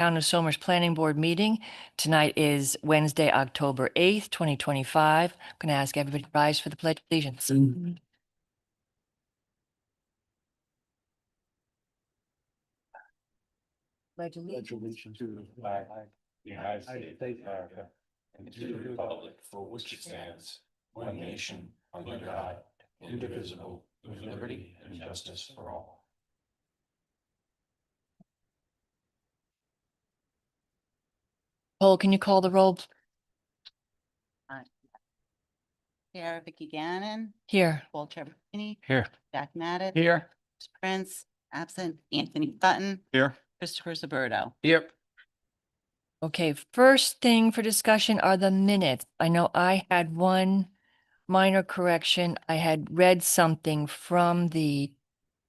Town of Somers Planning Board meeting. Tonight is Wednesday, October 8th, 2025. I'm going to ask everybody to rise for the Pledge of Allegiance. Pledge allegiance to the flag of the United States of America and to the republic for which it stands, one nation, under God, indivisible, with liberty and justice for all. Cole, can you call the roll? Chair Vicky Gannon, Here. Paul Trevor-Finney, Here. Jack Madden. Here. Prince, absent, Anthony Sutton, Here. Christopher Zaberto. Yep. Okay, first thing for discussion are the minutes. I know I had one minor correction. I had read something from the,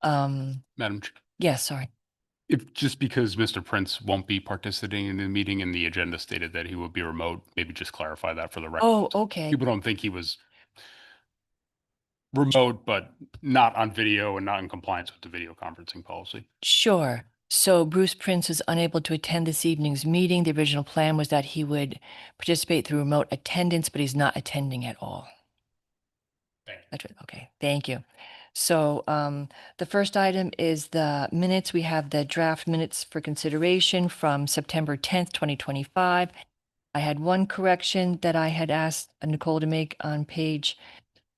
Madam Chair, yes, sorry. if just because Mr. Prince won't be participating in the meeting and the agenda stated that he would be remote, maybe just clarify that for the record. Oh, okay. People don't think he was remote, but not on video and not in compliance with the video conferencing policy. Sure. So Bruce Prince is unable to attend this evening's meeting. The original plan was that he would participate through remote attendance, but he's not attending at all. Thank you. That's right. Okay, thank you. So the first item is the minutes. We have the draft minutes for consideration from September 10th, 2025. I had one correction that I had asked Nicole to make on page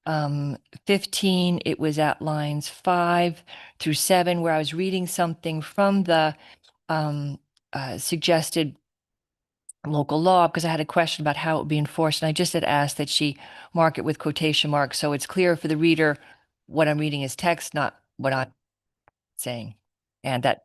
15. It was at lines 5 through 7, where I was reading something from the suggested local law, because I had a question about how it would be enforced. And I just had asked that she mark it with quotation marks, so it's clear for the reader what I'm reading is text, not what I'm saying. And that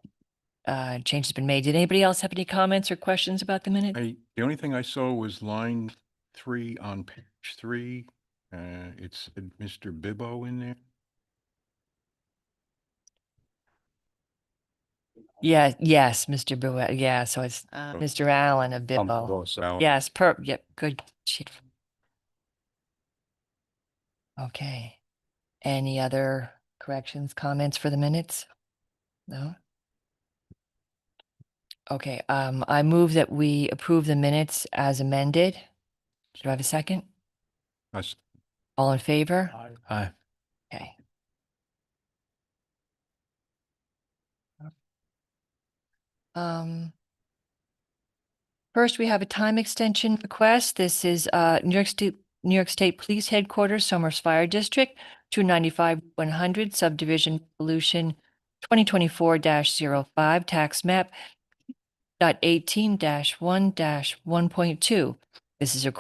change has been made. Did anybody else have any comments or questions about the minute? The only thing I saw was line 3 on page 3. It said Mr. Bibbo in there. Yeah, yes, Mr. Bouet. Yeah, so it's Uh, Mr. Allen of Bibbo. So Yes, yep, good. Shit. Okay. Any other corrections, comments for the minutes? No? Okay, I move that we approve the minutes as amended. Do I have a second? that's All in favor? Aye. Okay. First, we have a time extension request. This is New York State Police Headquarters, Somers Fire District, 295-100 Subdivision Resolution 2024-05 Tax Map .18-1-1.2. This is a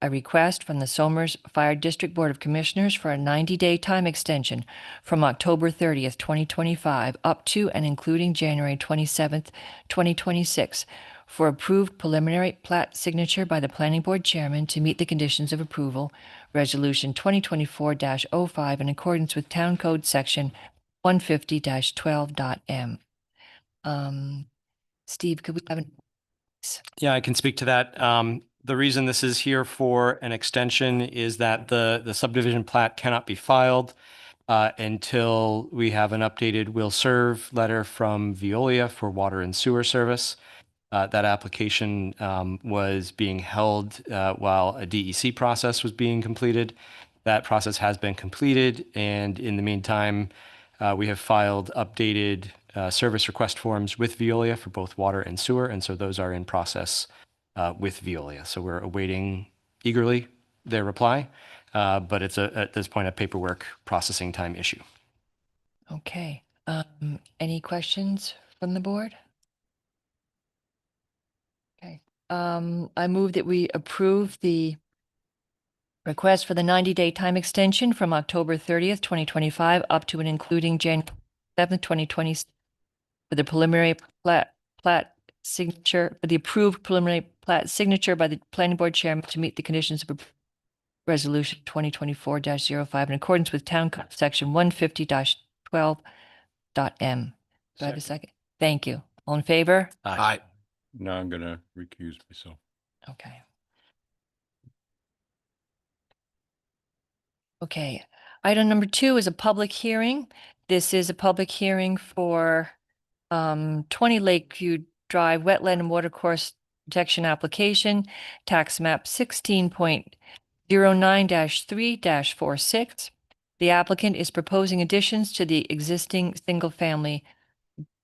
request from the Somers Fire District Board of Commissioners for a 90-day time extension from October 30th, 2025 up to and including January 27th, 2026 for approved preliminary plat signature by the Planning Board Chairman to meet the conditions of approval, Resolution 2024-05 in accordance with Town Code Section 150-12.m. Steve, could we have an... Yeah, I can speak to that. The reason this is here for an extension is that the subdivision plat cannot be filed until we have an updated will serve letter from Veolia for water and sewer service. That application was being held while a DEC process was being completed. That process has been completed, and in the meantime, we have filed updated service request forms with Veolia for both water and sewer, and so those are in process with Veolia. So we're awaiting eagerly their reply, but it's at this point a paperwork processing time issue. Okay. Any questions from the board? Okay. I move that we approve the request for the 90-day time extension from October 30th, 2025 up to and including January 7th, 2020 for the preliminary plat signature, for the approved preliminary plat signature by the Planning Board Chairman to meet the conditions of Resolution 2024-05 in accordance with Town Code Section 150-12.m. Do I have a second? Thank you. All in favor? Aye. now I'm going to recuse myself. Okay. Okay. Item number 2 is a public hearing. This is a public hearing for 20 Lakeview Drive Wetland and Watercourse Protection Application, Tax Map 16.09-3-46. The applicant is proposing additions to the existing single-family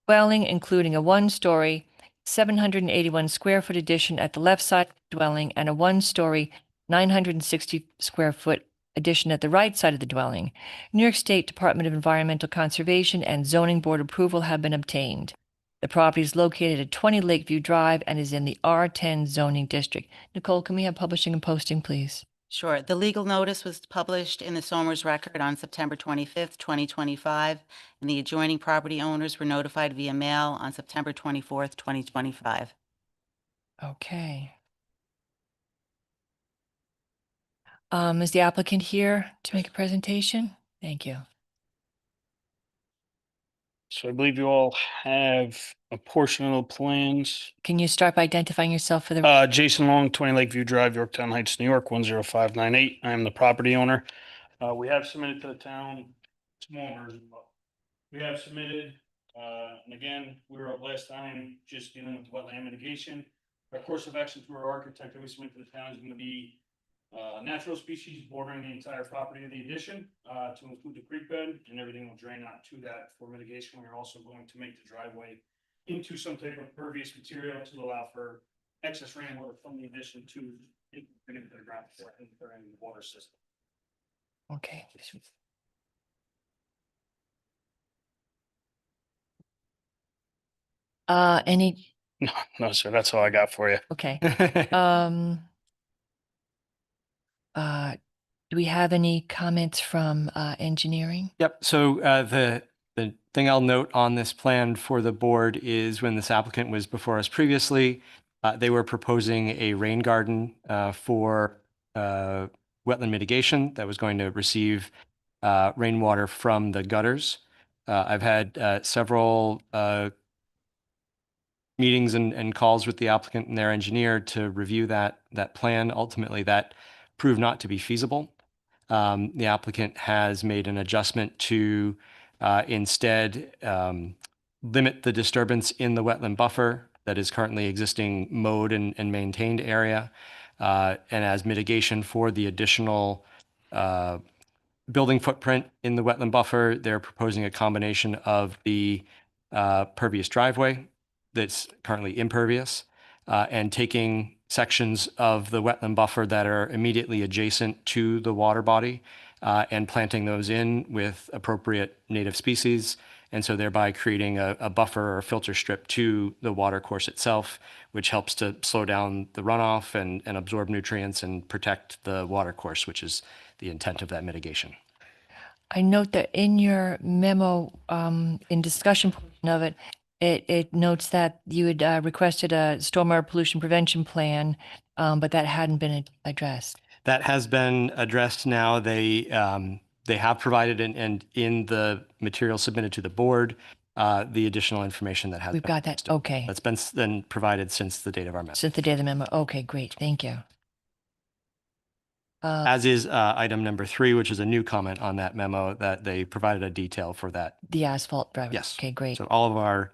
dwelling, including a one-story, 781 square foot addition at the left side of the dwelling and a one-story, 960 square foot addition at the right side of the dwelling. New York State Department of Environmental Conservation and Zoning Board approval have been obtained. The property is located at 20 Lakeview Drive and is in the R10 zoning district. Nicole, can we have publishing and posting, please? Sure. The legal notice was published in the Somers Record on September 25th, 2025, and the adjoining property owners were notified via mail on September 24th, 2025. Okay. Is the applicant here to make a presentation? Thank you. So I believe you all have a portion of the plans. Can you start by identifying yourself for the, Jason Long, 20 Lakeview Drive, Yorktown Heights, New York, 10598. I am the property owner. We have submitted to the town, small version, but we have submitted, and again, we were up last time just dealing with wetland mitigation. Our course of action through our architect that we submit to the town is going to be natural species bordering the entire property of the addition, to include the creek bed, and everything will drain out to that for mitigation. We're also going to make the driveway into some type of pervious material to allow for excess rainwater from the addition to into the ground for entering the water system. okay. Any, No, sir, that's all I got for you. okay. Do we have any comments from engineering? Yep. So the thing I'll note on this plan for the board is when this applicant was before us previously, they were proposing a rain garden for wetland mitigation that was going to receive rainwater from the gutters. I've had several meetings and calls with the applicant and their engineer to review that plan. Ultimately, that proved not to be feasible. The applicant has made an adjustment to instead limit the disturbance in the wetland buffer that is currently existing mowed and maintained area. And as mitigation for the additional building footprint in the wetland buffer, they're proposing a combination of the pervious driveway that's currently impervious and taking sections of the wetland buffer that are immediately adjacent to the water body and planting those in with appropriate native species. And so thereby creating a buffer or filter strip to the water course itself, which helps to slow down the runoff and absorb nutrients and protect the water course, which is the intent of that mitigation. I note that in your memo, in discussion portion of it, it notes that you had requested a stormwater pollution prevention plan, but that hadn't been addressed. That has been addressed now. They have provided and in the material submitted to the board, the additional information that has We've been got that. requested. Okay. That's been then provided since the date of our memo. Since the day of the memo. Okay, great. Thank you. As is item number 3, which is a new comment on that memo that they provided a detail for that. The asphalt driveway. Yes. Okay, great. So all of our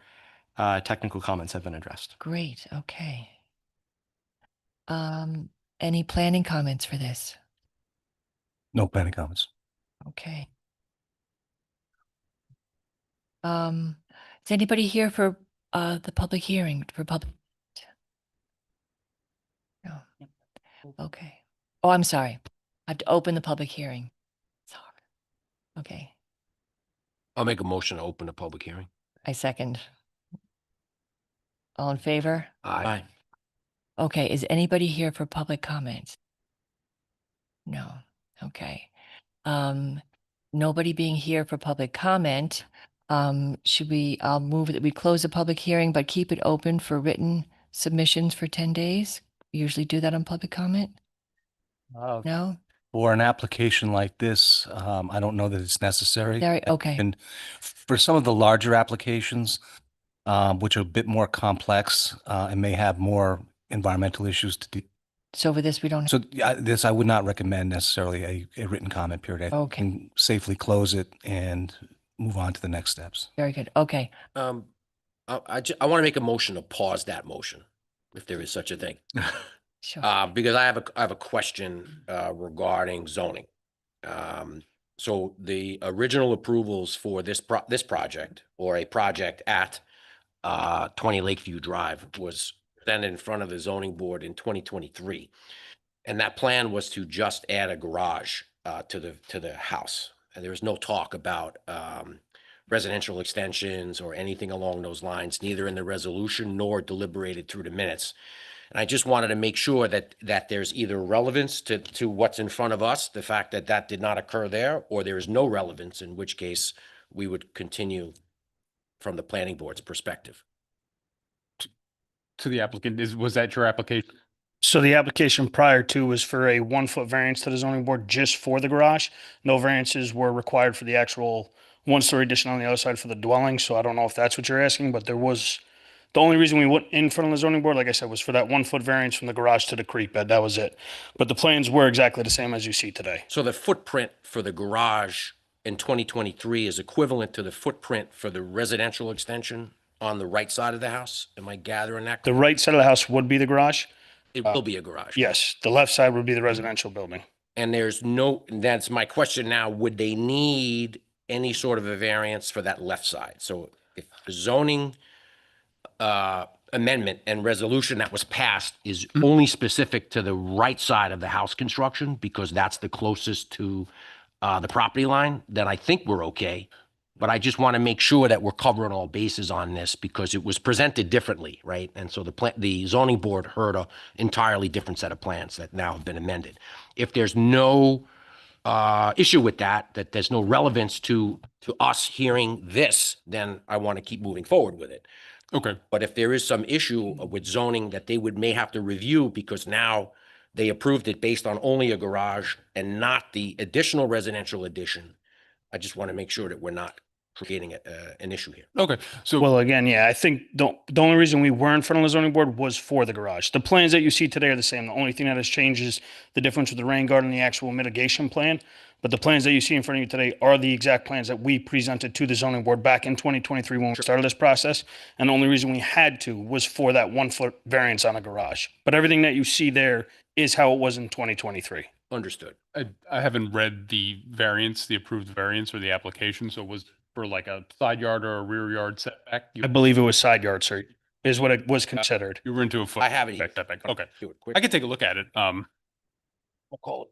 technical comments have been addressed. Great. Okay. Any planning comments for this? No planning comments. Okay. Is anybody here for the public hearing for public? No. Okay. Oh, I'm sorry. I have to open the public hearing. Sorry. Okay, I'll make a motion to open a public hearing. I second. All in favor? Aye. Okay, is anybody here for public comments? No. Okay. Nobody being here for public comment, I'll move that we close the public hearing, but keep it open for written submissions for 10 days? We usually do that on public comment? No? For an application like this, I don't know that it's necessary. Okay, And for some of the larger applications, which are a bit more complex and may have more environmental issues to do. so for this, we don't, So this, I would not recommend necessarily a written comment period. I Okay. can safely close it and move on to the next steps. very good. Okay, I want to make a motion to pause that motion, if there is such a thing. Sure. Because I have a question regarding zoning. So the original approvals for this project or a project at 20 Lakeview Drive was presented in front of the zoning board in 2023. And that plan was to just add a garage to the house. And there was no talk about residential extensions or anything along those lines, neither in the resolution nor deliberated through the minutes. And I just wanted to make sure that there's either relevance to what's in front of us, the fact that that did not occur there, or there is no relevance, in which case we would continue from the planning board's perspective. To the applicant, was that your application? So the application prior to was for a 1-foot variance to the zoning board just for the garage. No variances were required for the actual one-story addition on the other side for the dwelling. So I don't know if that's what you're asking, but there was, the only reason we went in front of the zoning board, like I said, was for that 1-foot variance from the garage to the creek bed. That was it. But the plans were exactly the same as you see today. So the footprint for the garage in 2023 is equivalent to the footprint for the residential extension on the right side of the house? Am I gathering that? The right side of the house would be the garage. It will be a garage. Yes, the left side would be the residential building. And there's no, that's my question now, would they need any sort of a variance for that left side? So if the zoning amendment and resolution that was passed is only specific to the right side of the house construction, because that's the closest to the property line, then I think we're okay. But I just want to make sure that we're covering all bases on this because it was presented differently, right? And so the zoning board heard a entirely different set of plans that now have been amended. If there's no issue with that there's no relevance to us hearing this, then I want to keep moving forward with it. Okay. But if there is some issue with zoning that they may have to review because now they approved it based on only a garage and not the additional residential addition, I just want to make sure that we're not creating an issue here. Okay. So Well, again, yeah, I think the only reason we were in front of the zoning board was for the garage. The plans that you see today are the same. The only thing that has changed is the difference with the rain garden and the actual mitigation plan. But the plans that you see in front of you today are the exact plans that we presented to the zoning board back in 2023 when we started this process. And the only reason we had to was for that 1-foot variance on a garage. But everything that you see there is how it was in 2023. Understood. I haven't read the variance, the approved variance or the application. So was for like a side yard or a rear yard setback? I believe it was side yard, sir, is what it was considered. You were into a foot. I have it here. setback. Okay. Do it quick. I could take a look at it. We'll call it.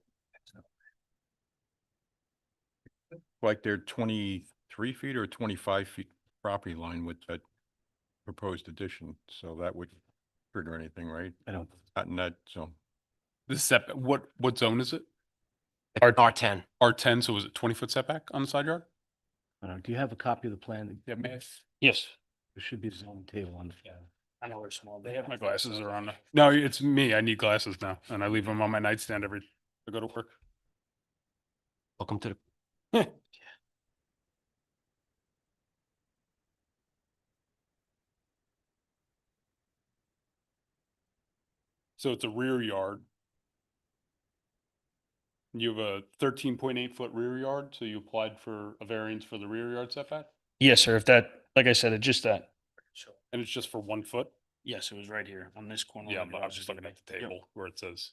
Like they're 23 feet or 25 feet property line with that proposed addition. So that would trigger anything, right? I don't. Not in that zone. The setback, what zone is it? R10. R10, so was it 20-foot setback on the side yard? Do you have a copy of the plan? Yeah, man. Yes. There should be a zone table on the. I know they're small. They have my glasses are on. No, it's me. I need glasses now and I leave them on my nightstand every, I go to work. Welcome to the. So it's a rear yard. You have a 13.8-foot rear yard, so you applied for a variance for the rear yard setback? Yes, sir. If that, like I said, it's just that. And it's just for 1 foot? Yes, it was right here on this corner. Yeah, but I was just looking at the table where it says.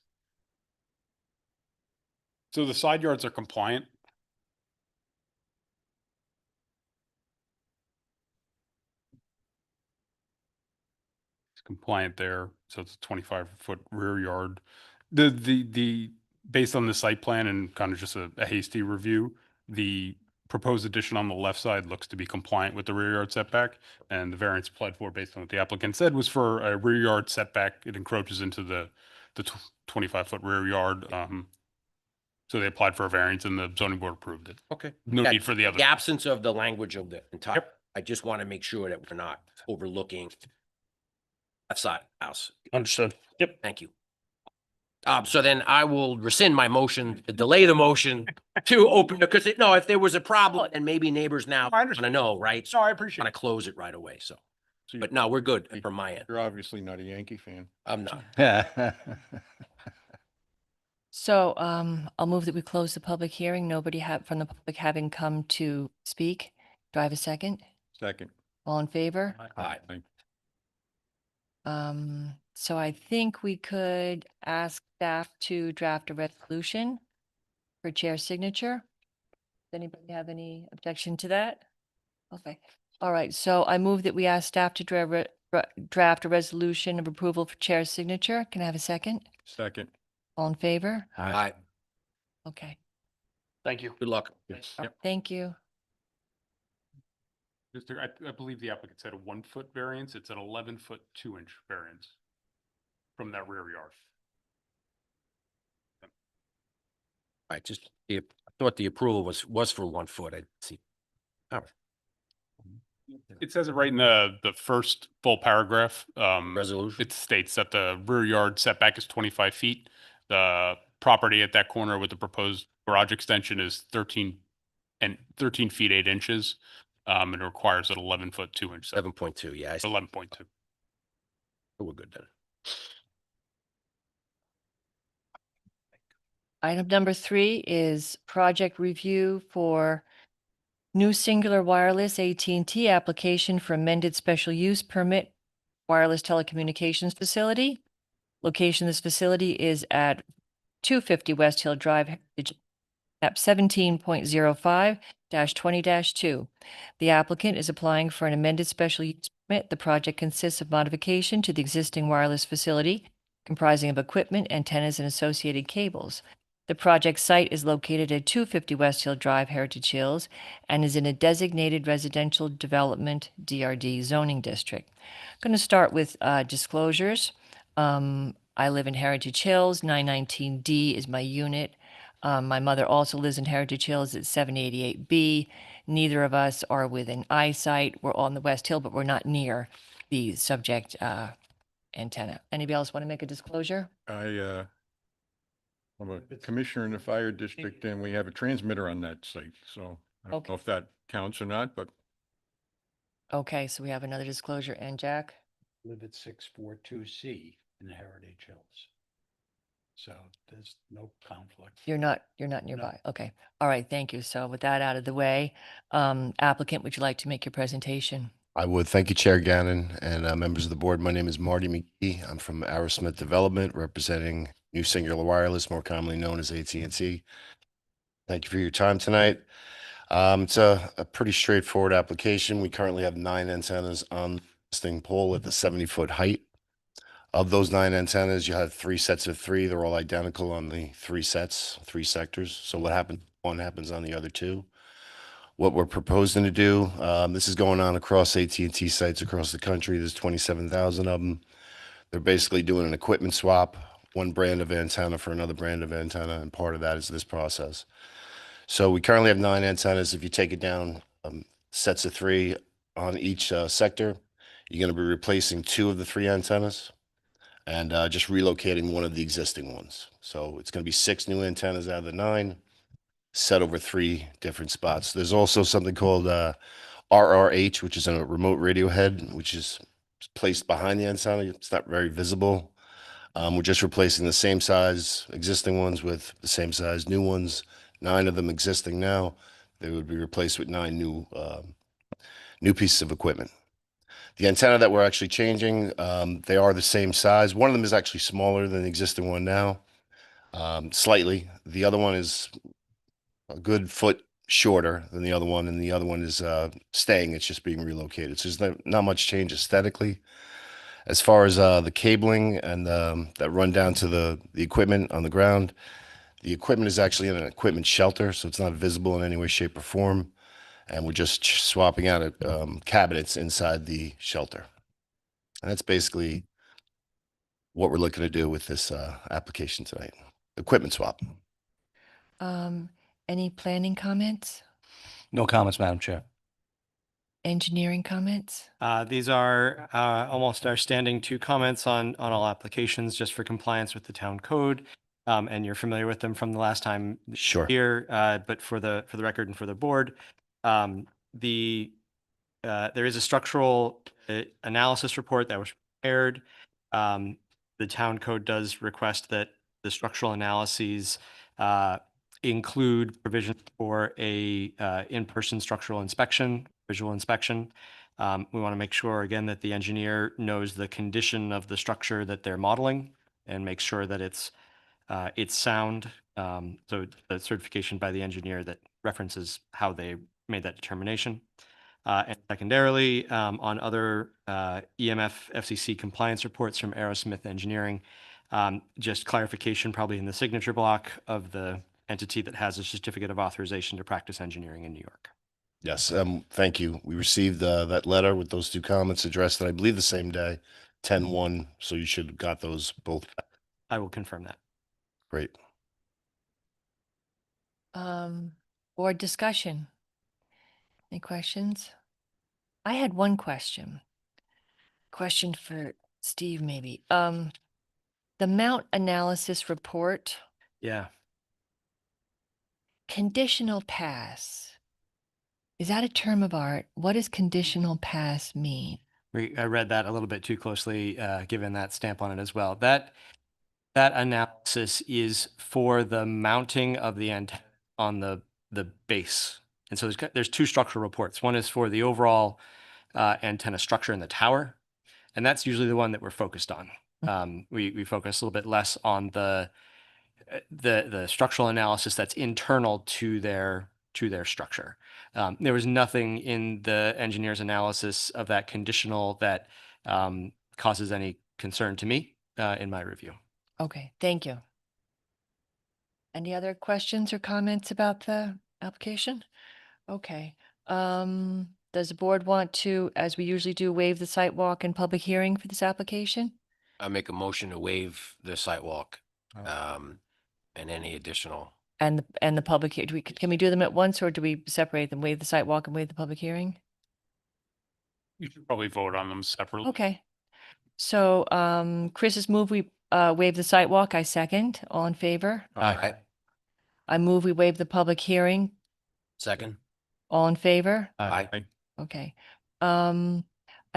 So the side yards are compliant? It's compliant there, so it's a 25-foot rear yard. The based on the site plan and kind of just a hasty review, the proposed addition on the left side looks to be compliant with the rear yard setback. And the variance applied for based on what the applicant said was for a rear yard setback. It encroaches into the 25-foot rear yard. So they applied for a variance and the zoning board approved it. Okay. No Yeah, need for the other. The absence of the language of the entire, Yep. I just want to make sure that we're not overlooking that side of the house. Understood. Yep. Thank you. So then I will rescind my motion, to delay the motion to open, because no, if there was a problem and maybe neighbors now I want to know, right? No, I appreciate Want to close it right away, so. So But no, we're good from my end. you're obviously not a Yankee fan. I'm not. So I'll move that we close the public hearing. Nobody from the public having come to speak. Do I have a second? Second. All in favor? Aye. So I think we could ask staff to draft a resolution for chair signature. Does anybody have any objection to that? Okay, all right, so I move that we ask staff to draft a resolution of approval for chair signature. Can I have a second? Second. All in favor? Aye. Okay, Thank you. Good luck. Yep. thank you. I believe the applicant said a 1-foot variance. It's an 11-foot 2-inch variance from that rear yard. I just, I thought the approval was for 1 foot. I see. All right. It says it right in the first full paragraph. Resolution. It states that the rear yard setback is 25 feet. The property at that corner with the proposed garage extension is 13 feet 8 inches. And it requires an 11-foot 2-inch. 7.2, yeah. 11.2. We're good then. Item number 3 is project review for new Singular Wireless AT&T application for amended special use permit wireless telecommunications facility. Location of this facility is at 250 West Hill Drive, map 17.05-20-2. The applicant is applying for an amended special use permit. The project consists of modification to the existing wireless facility comprising of equipment, antennas, and associated cables. The project site is located at 250 West Hill Drive, Heritage Hills, and is in a designated residential development DRD zoning district. I'm going to start with disclosures. I live in Heritage Hills. 919D is my unit. My mother also lives in Heritage Hills at 788B. Neither of us are within eyesight. We're on the West Hill, but we're not near the subject antenna. Anybody else want to make a disclosure? I'm a commissioner in the fire district and we have a transmitter on that site, so I don't Okay. know if that counts or not, but Okay, so we have another disclosure. And Jack? Live at 642C in Heritage Hills. So there's no conflict. You're not nearby. Okay. All right, thank you. So with that out of the way, applicant, would you like to make your presentation? I would. Thank you, Chair Gannon and members of the board. My name is Marty McGee. I'm from Arrowsmith Development, representing New Singular Wireless, more commonly known as AT&T. Thank you for your time tonight. It's a pretty straightforward application. We currently have 9 antennas on the existing pole at the 70-foot height. Of those 9 antennas, you have 3 sets of 3. They're all identical on the 3 sets, 3 sectors. So what happens, one happens on the other 2. What we're proposing to do, this is going on across AT&T sites across the country. There's 27,000 of them. They're basically doing an equipment swap, one brand of antenna for another brand of antenna, and part of that is this process. So we currently have 9 antennas. If you take it down, sets of 3 on each sector, you're going to be replacing 2 of the 3 antennas and just relocating one of the existing ones. So it's going to be 6 new antennas out of the 9, set over 3 different spots. There's also something called RRH, which is a remote radio head, which is placed behind the antenna. It's not very visible. We're just replacing the same size existing ones with the same size new ones. 9 of them existing now. They would be replaced with 9 new pieces of equipment. The antenna that we're actually changing, they are the same size. One of them is actually smaller than the existing one now, slightly. The other one is a good foot shorter than the other one, and the other one is staying. It's just being relocated. So there's not much change aesthetically. As far as the cabling and that run down to the equipment on the ground, the equipment is actually in an equipment shelter, so it's not visible in any way, shape, or form. And we're just swapping out cabinets inside the shelter. And that's basically what we're looking to do with this application tonight. Equipment swap. Any planning comments? No comments, Madam Chair. Engineering comments? These are almost our standing 2 comments on all applications, just for compliance with the town code. And you're familiar with them from the last time Sure. here, but for the record and for the board, there is a structural analysis report that was prepared. The town code does request that the structural analyses include provision for a in-person structural inspection, visual inspection. We want to make sure, again, that the engineer knows the condition of the structure that they're modeling and make sure that it's sound. So the certification by the engineer that references how they made that determination. And secondarily, on other EMF FCC compliance reports from Aerosmith Engineering, just clarification probably in the signature block of the entity that has a certificate of authorization to practice engineering in New York. Yes, thank you. We received that letter with those two comments addressed, and I believe the same day, 10/1, so you should have got those both. I will confirm that. Great. Board discussion. Any questions? I had one question. Question for Steve, maybe. The Mount Analysis Report, Yeah. conditional pass. Is that a term of art? What does conditional pass mean? I read that a little bit too closely, given that stamp on it as well. That analysis is for the mounting of the antenna on the base. And so there's two structural reports. One is for the overall antenna structure in the tower, and that's usually the one that we're focused on. We focus a little bit less on the structural analysis that's internal to their structure. There was nothing in the engineer's analysis of that conditional that causes any concern to me in my review. Okay, thank you. Any other questions or comments about the application? Okay. Does the board want to, as we usually do, waive the site walk and public hearing for this application? I make a motion to waive the sidewalk, and any additional. And the public, can we do them at once, or do we separate them, waive the site walk and waive the public hearing? You should probably vote on them separately. Okay. So, Chris's move, we waive the site walk. I second. All in favor? Aye. I move we waive the public hearing. Second? All in favor? Aye. Okay. I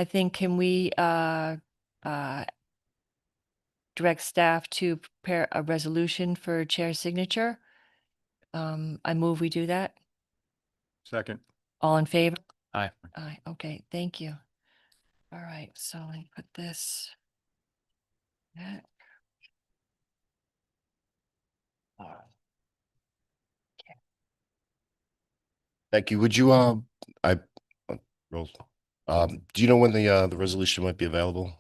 think, can we direct staff to prepare a resolution for chair's signature? I move we do that. Second. All in favor? Aye. Aye. Okay, thank you. All right, so let me put this. That. All right. Thank you. Would you, do you know when the resolution might be available?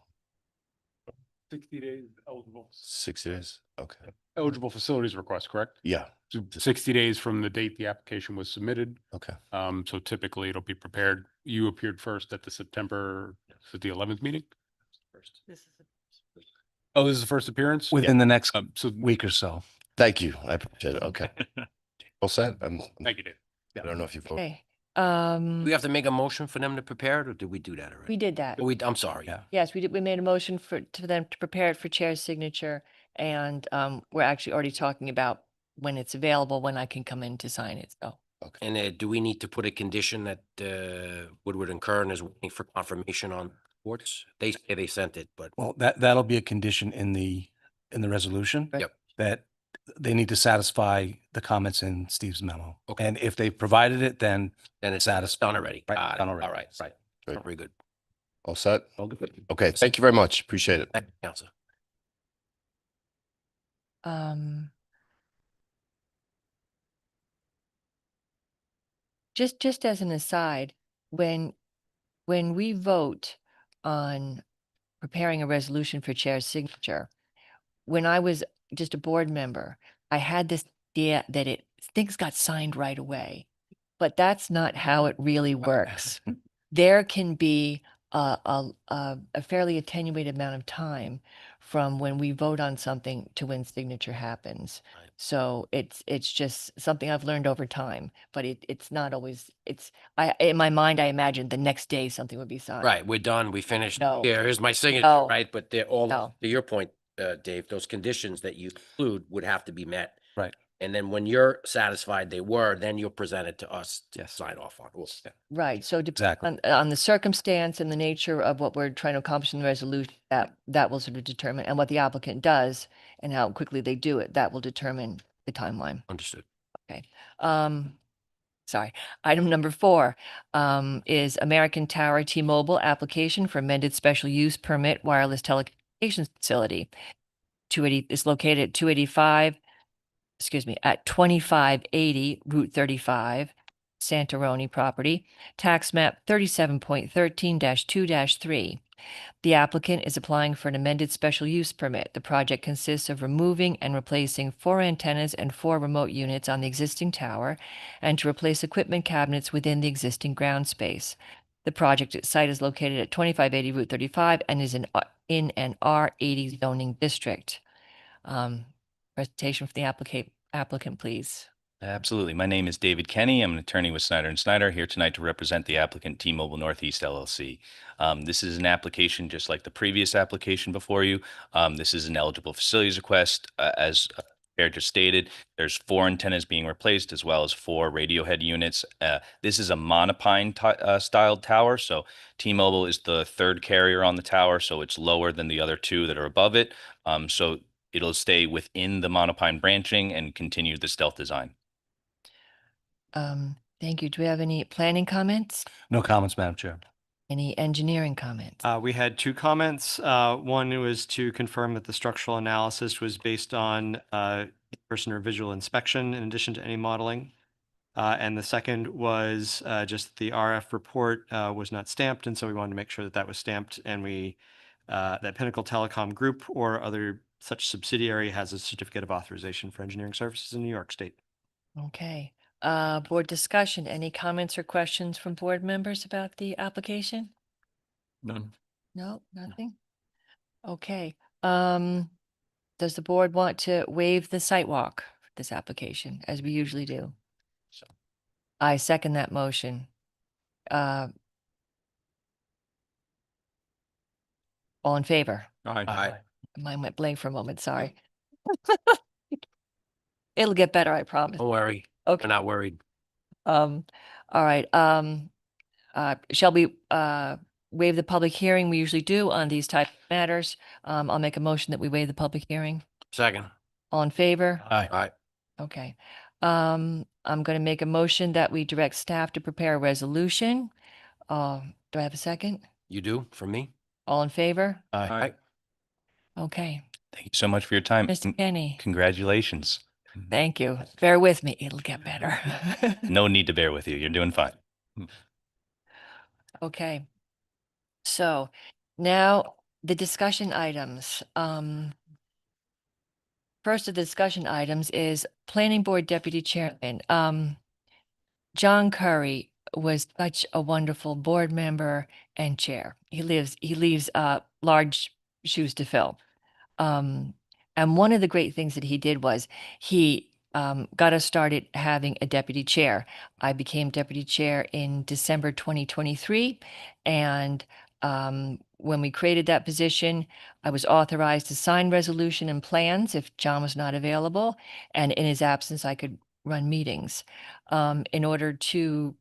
60 days eligible. 60 days? Okay. Eligible facilities request, correct? Yeah, So 60 days from the date the application was submitted. okay. So typically it'll be prepared. You appeared first at the September, is it the 11th meeting? Oh, this is the first appearance? Within the next So week or so. Thank you. I appreciate it. Okay. All set? thank you, Dave. I don't know if you voted. Okay, Do we have to make a motion for them to prepare it, or did we do that already? we did that. I'm sorry. Yeah. Yes, we did. We made a motion to them to prepare it for chair's signature. And we're actually already talking about when it's available, when I can come in to sign it. So, And do we need to put a condition that Woodward and Kern is waiting for confirmation on reports? They say they sent it, but Well, that'll be a condition in the resolution. Right. Yep. That they need to satisfy the comments in Steve's memo. Okay. And if they provided it, then then it's Satisfied. done already. Right, Got it. done already. All right. Right. Right. Very good. All set? All good. Okay, thank you very much. Appreciate it. Thank you, Counselor. just as an aside, when we vote on preparing a resolution for chair's signature, when I was just a board member, I had this idea that things got signed right away, but that's not how it really works. There can be a fairly attenuated amount of time from when we vote on something to when signature happens. Right. So it's just something I've learned over time, but it's not always, in my mind, I imagined the next day something would be signed. Right, we're done. We finished. No. Here, here's my signature, No. right? But they're all, No. to your point, Dave, those conditions that you include would have to be met. Right. And then when you're satisfied they were, then you'll present it to us to Yes. sign off on. Well, Right, so Exactly. on the circumstance and the nature of what we're trying to accomplish in the resolution, that will sort of determine, and what the applicant does and how quickly they do it, that will determine the timeline. Understood. Is sorry. Item number 4 is American Tower T-Mobile application for amended special use permit wireless telecommunications facility. 280 is located at 285, excuse me, at 2580 Route 35, Santaroni property, tax map 37.13-2-3. The applicant is applying for an amended special use permit. The project consists of removing and replacing 4 antennas and 4 remote units on the existing tower and to replace equipment cabinets within the existing ground space. The project site is located at 2580 Route 35 and is in an R80 zoning district. Presentation for the applicant, please. Absolutely. My name is David Kenny. I'm an attorney with Snyder & Snyder, here tonight to represent the applicant T-Mobile Northeast LLC. This is an application just like the previous application before you. This is an eligible facilities request. As Chair just stated, there's 4 antennas being replaced as well as 4 radio head units. This is a monopine styled tower. So T-Mobile is the 3rd carrier on the tower, so it's lower than the other 2 that are above it. So it'll stay within the monopine branching and continue the stealth design. Thank you. Do we have any planning comments? No comments, Madam Chair. Any engineering comments? We had 2 comments. One was to confirm that the structural analysis was based on person or visual inspection in addition to any modeling. And the second was just the RF report was not stamped, and so we wanted to make sure that that was stamped, and that Pinnacle Telecom Group or other such subsidiary has a certificate of authorization for engineering services in New York State. Okay. Board discussion. Any comments or questions from board members about the application? None. No, nothing? Okay. Does the board want to waive the site walk for this application, as we usually do? I second that motion. All in favor? Aye. Mine went blank for a moment, sorry. It'll get better, I promise. Don't worry. Okay. We're not worried. All right. Shall we waive the public hearing? We usually do on these type of matters. I'll make a motion that we waive the public hearing. Second. All in favor? Aye. Okay. I'm going to make a motion that we direct staff to prepare a resolution. Do I have a second? You do, from me? All in favor? Aye. Okay. Thank you so much for your time. Mr. Kenny, Congratulations. thank you. Bear with me. It'll get better. No need to bear with you. You're doing fine. Okay. So now the discussion items. First of the discussion items is Planning Board Deputy Chairman. John Curry was such a wonderful board member and chair. He leaves large shoes to fill. And one of the great things that he did was he got us started having a deputy chair. I became deputy chair in December 2023. And when we created that position, I was authorized to sign resolution and plans if John was not available. And in his absence, I could run meetings in order to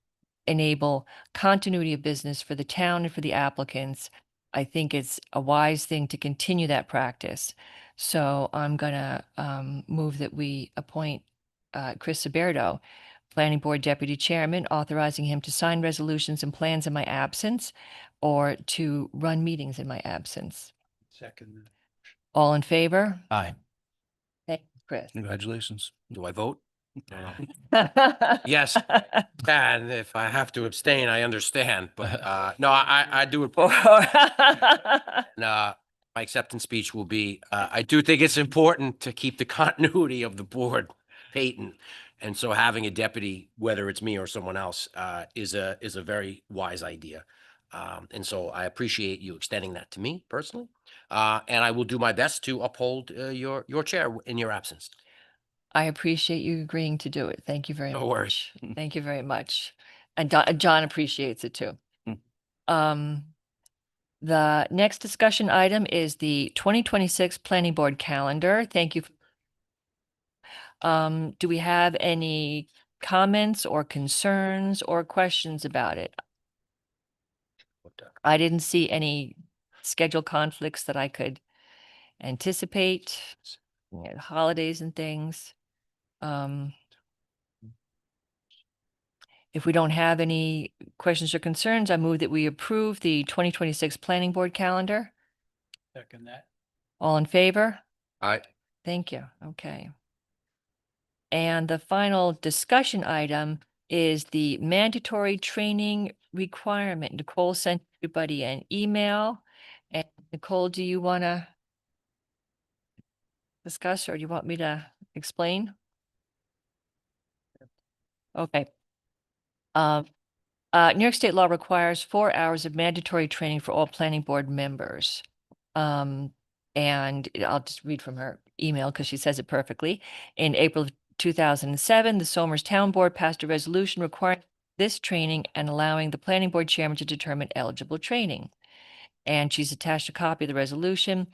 enable continuity of business for the town and for the applicants. I think it's a wise thing to continue that practice. So I'm going to move that we appoint Chris Saberto, Planning Board Deputy Chairman, authorizing him to sign resolutions and plans in my absence or to run meetings in my absence. Second. All in favor? Aye. Thank you, Chris. Congratulations. Do I vote? Yes. And if I have to abstain, I understand, but no, I do it. My acceptance speech will be, I do think it's important to keep the continuity of the board patent. And so having a deputy, whether it's me or someone else, is a very wise idea. And so I appreciate you extending that to me personally. And I will do my best to uphold your chair in your absence. I appreciate you agreeing to do it. Thank you very much. No worries. Thank you very much. And John appreciates it too. The next discussion item is the 2026 Planning Board calendar. Thank you. Do we have any comments or concerns or questions about it? I didn't see any schedule conflicts that I could anticipate, holidays and things. If we don't have any questions or concerns, I move that we approve the 2026 Planning Board calendar. Second that. All in favor? I, Thank you. Okay. And the final discussion item is the mandatory training requirement. Nicole sent everybody an email. And Nicole, do you want to discuss or do you want me to explain? Okay. New York State law requires 4 hours of mandatory training for all planning board members. And I'll just read from her email because she says it perfectly. In April of 2007, the Somers Town Board passed a resolution requiring this training and allowing the planning board chairman to determine eligible training. And she's attached a copy of the resolution.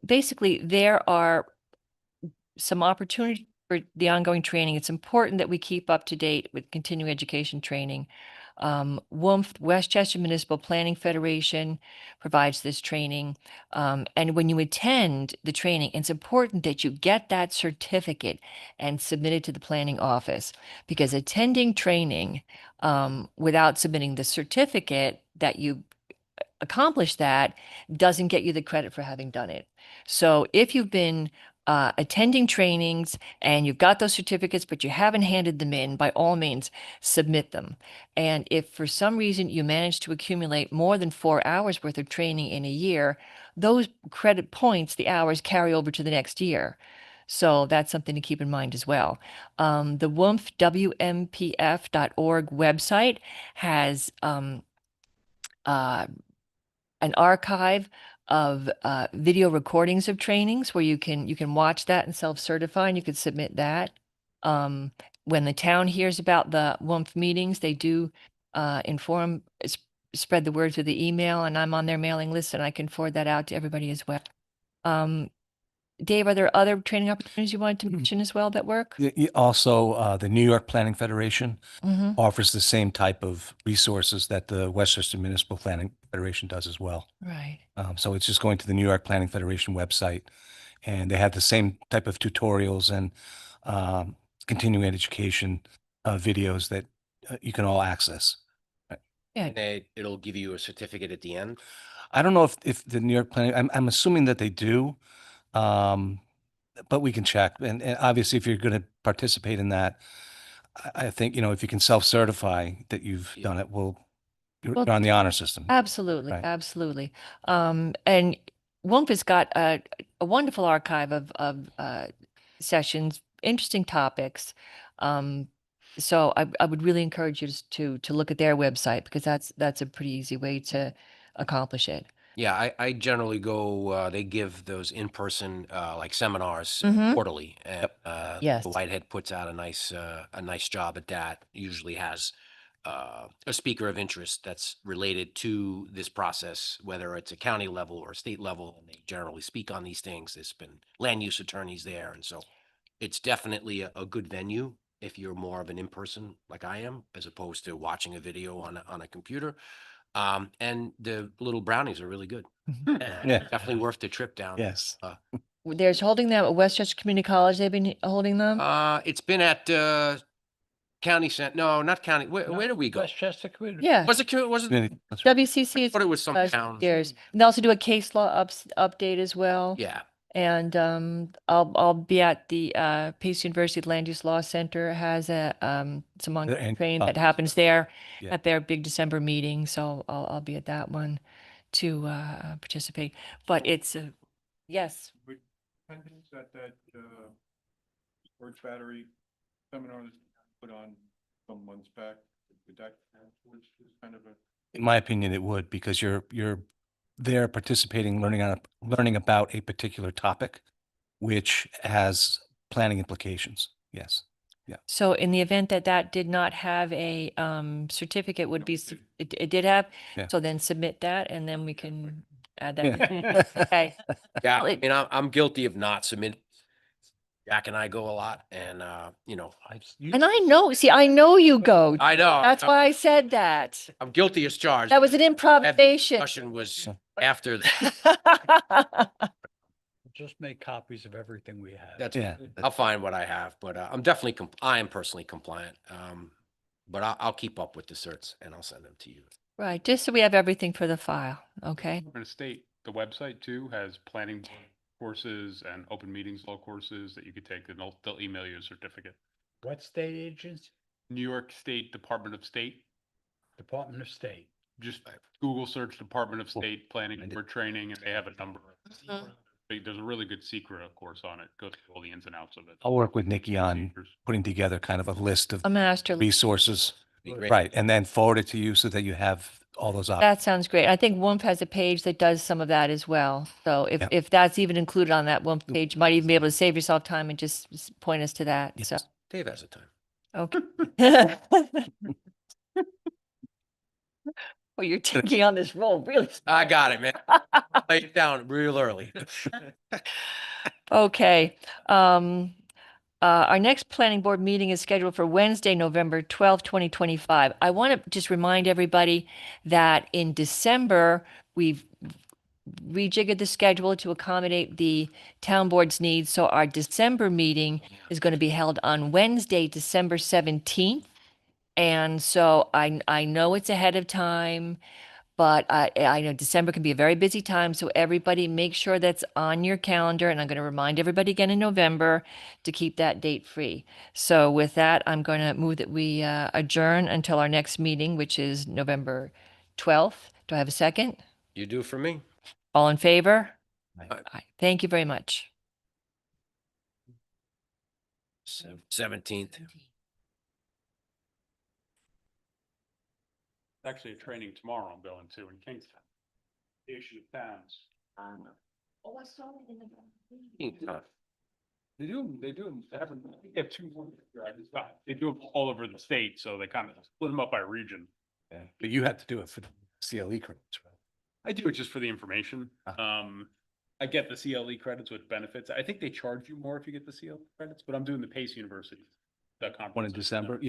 Basically, there are some opportunity for the ongoing training. It's important that we keep up to date with continuing education training. WMF, Westchester Municipal Planning Federation, provides this training. And when you attend the training, it's important that you get that certificate and submit it to the planning office, because attending training without submitting the certificate that you accomplish that doesn't get you the credit for having done it. So if you've been attending trainings and you've got those certificates, but you haven't handed them in, by all means, submit them. And if for some reason you manage to accumulate more than 4 hours worth of training in a year, those credit points, the hours, carry over to the next year. So that's something to keep in mind as well. The WMPF, WMPF.org website has an archive of video recordings of trainings where you can watch that and self-certify, and you can submit that. When the town hears about the WMF meetings, they do inform, spread the word through the email, and I'm on their mailing list, and I can forward that out to everybody as well. Dave, are there other training opportunities you wanted to mention as well that work? Also, the New York Planning Federation Mhm. offers the same type of resources that the Westchester Municipal Planning Federation does as well. Right. So it's just going to the New York Planning Federation website, and they have the same type of tutorials and continuing education videos that you can all access. Yeah. and it'll give you a certificate at the end. I don't know if the New York Planning, I'm assuming that they do, but we can check. And obviously, if you're going to participate in that, I think, if you can self-certify that you've Yeah. done it, you're Well, on the honor system. Absolutely, Right. absolutely. And WMP has got a wonderful archive of sessions, interesting topics. So I would really encourage you to look at their website, because that's a pretty easy way to accomplish it. Yeah, I generally go, they give those in-person, like seminars Mhm. quarterly. And Yes. Whitehead puts out a nice job at that. Usually has a speaker of interest that's related to this process, whether it's a county level or state level, and they generally speak on these things. There's been land use attorneys there, and so it's definitely a good venue if you're more of an in-person like I am, as opposed to watching a video on a computer. And the little brownies are really good. Yeah. Definitely worth the trip down. Yes. There's holding them at Westchester Community College. They've been holding them. It's been at County Center. No, not county. Where did we go? Westchester Community. Yeah. Was it? Was it? Community- that's- WCC is Thought it was some town. years. And they also do a case law update as well. Yeah. And I'll be at the Pace University Land Use Law Center has some Their ongoing annual training that conference. happens there Yeah. at their big December meeting. So I'll be at that one to participate. But it's yes. That storage battery seminar that put on some months back, would that count towards this kind of a? In my opinion, it would, because you're there participating, learning about a particular topic, which has planning implications. Yes. So in the event that did not have a certificate, would be it did have. Yeah. So then submit that, and then we can add that. Okay. Yeah. Well, I it- mean, I'm guilty of not submitting. Jack and I go a lot, and And I know you go. I know. That's why I said that. I'm guilty as charged. That was an improvisation. Discussion was after that. Just make copies of everything we have. That's, Yeah. I'll find what I have, but I'm definitely, I am personally compliant. But I'll keep up with the certs and I'll send them to you. Right, just so we have everything for the file, okay? Department of State, the website too has planning board courses and open meetings law courses that you could take, and they'll email you a certificate. What state agency? New York State Department of State, Department of State. just Google search Department of Cool. State Planning I did- Board Training, and they have a number. Mhm. There's a really good secret course on it, goes through all the ins and outs of it. I'll work with Nikki on Procedures. putting together kind of a list of A master, resources, Be great. right, and then forward it to you so that you have all those options. that sounds great. I think WUMP has a page that does some of that as well. So Yeah. if that's even included on that WUMP page, you might even be able to save yourself time and just point us to that, so, Yes. Dave has a time. okay. Well, you're taking on this role, really. I got it, man. Lay it down real early. Okay, our next planning board meeting is scheduled for Wednesday, November 12th, 2025. I want to just remind everybody that in December, we've rejiggered the schedule to accommodate the town board's needs. So our December meeting is going to be held on Wednesday, December 17th. And so I know it's ahead of time, but I know December can be a very busy time. So everybody make sure that's on your calendar. And I'm going to remind everybody again in November to keep that date free. So with that, I'm going to move that we adjourn until our next meeting, which is November 12th. Do I have a second? You do for me. All in favor? Aye. Aye. Thank you very much. 17th. Actually, a training tomorrow I'm going to in Kingston. The issue of towns. They do, they have two more. They do them all over the state, so they kind of split them up by region. Yeah, but you have to do it for the CLE credits, right? I do it just for the information. Ah. I get the CLE credits with benefits. I think they charge you more if you get the CLE credits, but I'm doing the Pace University. One in December?